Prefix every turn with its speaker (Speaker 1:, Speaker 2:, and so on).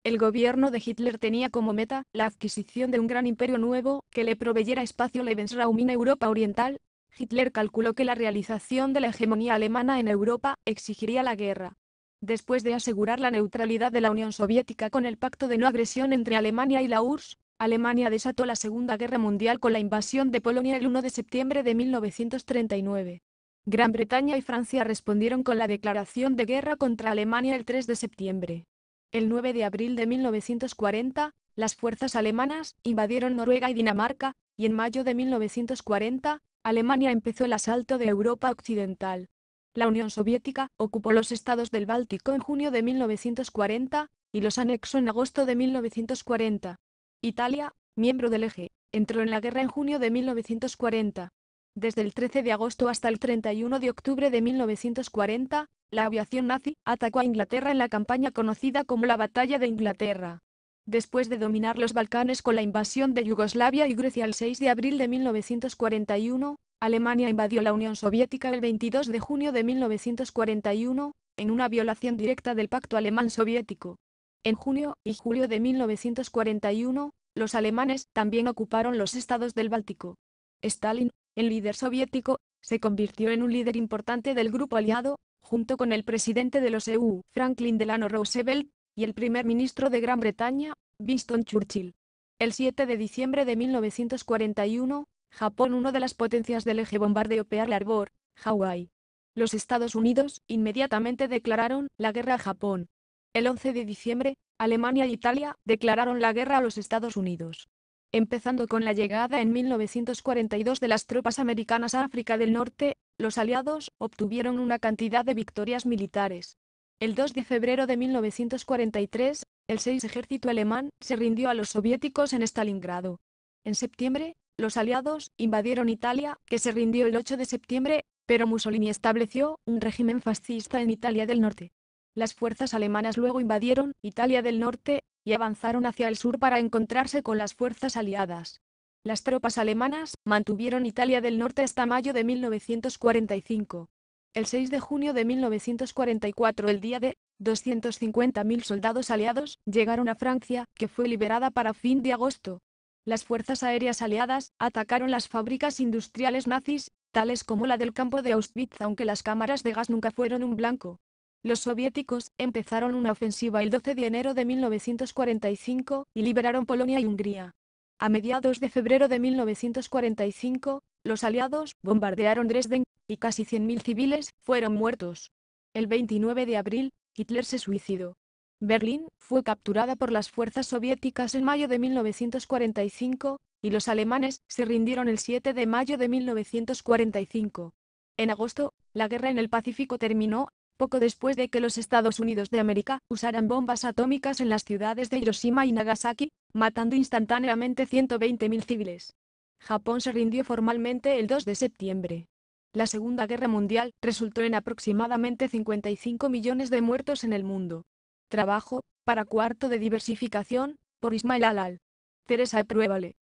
Speaker 1: El gobierno de Hitler tenía como meta la adquisición de un gran imperio nuevo que le proveyera espacio Lebensraum en Europa Oriental. Hitler calculó que la realización de la hegemonía alemana en Europa exigiría la guerra. Después de asegurar la neutralidad de la Unión Soviética con el pacto de no agresión entre Alemania y la URSS, Alemania desató la Segunda Guerra Mundial con la invasión de Polonia el 1 de septiembre de 1939. Gran Bretaña y Francia respondieron con la declaración de guerra contra Alemania el 3 de septiembre. El 9 de abril de 1940, las fuerzas alemanas invadieron Noruega y Dinamarca, y en mayo de 1940, Alemania empezó el asalto de Europa Occidental. La Unión Soviética ocupó los estados del Báltico en junio de 1940, y los anexó en agosto de 1940. Italia, miembro del Eje, entró en la guerra en junio de 1940. Desde el 13 de agosto hasta el 31 de octubre de 1940, la aviación nazi atacó a Inglaterra en la campaña conocida como la Batalla de Inglaterra. Después de dominar los Balcanes con la invasión de Yugoslavia y Grecia el 6 de abril de 1941, Alemania invadió la Unión Soviética el 22 de junio de 1941, en una violación directa del Pacto Alemán-Soviético. En junio y julio de 1941, los alemanes también ocuparon los estados del Báltico. Stalin, el líder soviético, se convirtió en un líder importante del grupo aliado, junto con el presidente de los EU, Franklin Delano Roosevelt, y el primer ministro de Gran Bretaña, Winston Churchill. El 7 de diciembre de 1941, Japón, una de las potencias del eje, bombardeó Pearl Harbor, Hawái. Los Estados Unidos inmediatamente declararon la guerra a Japón. El 11 de diciembre, Alemania e Italia declararon la guerra a los Estados Unidos. Empezando con la llegada en 1942 de las tropas americanas a África del Norte, los aliados obtuvieron una cantidad de victorias militares. El 2 de febrero de 1943, el 6 ejército alemán se rindió a los soviéticos en Stalingrado. En septiembre, los aliados invadieron Italia, que se rindió el 8 de septiembre, pero Mussolini estableció un régimen fascista en Italia del Norte. Las fuerzas alemanas luego invadieron Italia del Norte y avanzaron hacia el sur para encontrarse con las fuerzas aliadas. Las tropas alemanas mantuvieron Italia del Norte hasta mayo de 1945. El 6 de junio de 1944, el día de 250.000 soldados aliados llegaron a Francia, que fue liberada para fin de agosto. Las fuerzas aéreas aliadas atacaron las fábricas industriales nazis, tales como la del campo de Auschwitz, aunque las cámaras de gas nunca fueron un blanco. Los soviéticos empezaron una ofensiva el 12 de enero de 1945 y liberaron Polonia y Hungría. A mediados de febrero de 1945, los aliados bombardearon Dresden, y casi 100.000 civiles fueron muertos. El 29 de abril, Hitler se suicidó. Berlín fue capturada por las fuerzas soviéticas en mayo de 1945, y los alemanes se rindieron el 7 de mayo de 1945. En agosto, la guerra en el Pacífico terminó, poco después de que los Estados Unidos de América usaran bombas atómicas en las ciudades de Hiroshima y Nagasaki, matando instantáneamente 120.000 civiles. Japón se rindió formalmente el 2 de septiembre. La Segunda Guerra Mundial resultó en aproximadamente 55 millones de muertos en el mundo. Trabajo, para Cuarto de Diversificación, por Ismael Alal. Teresa Pruébale.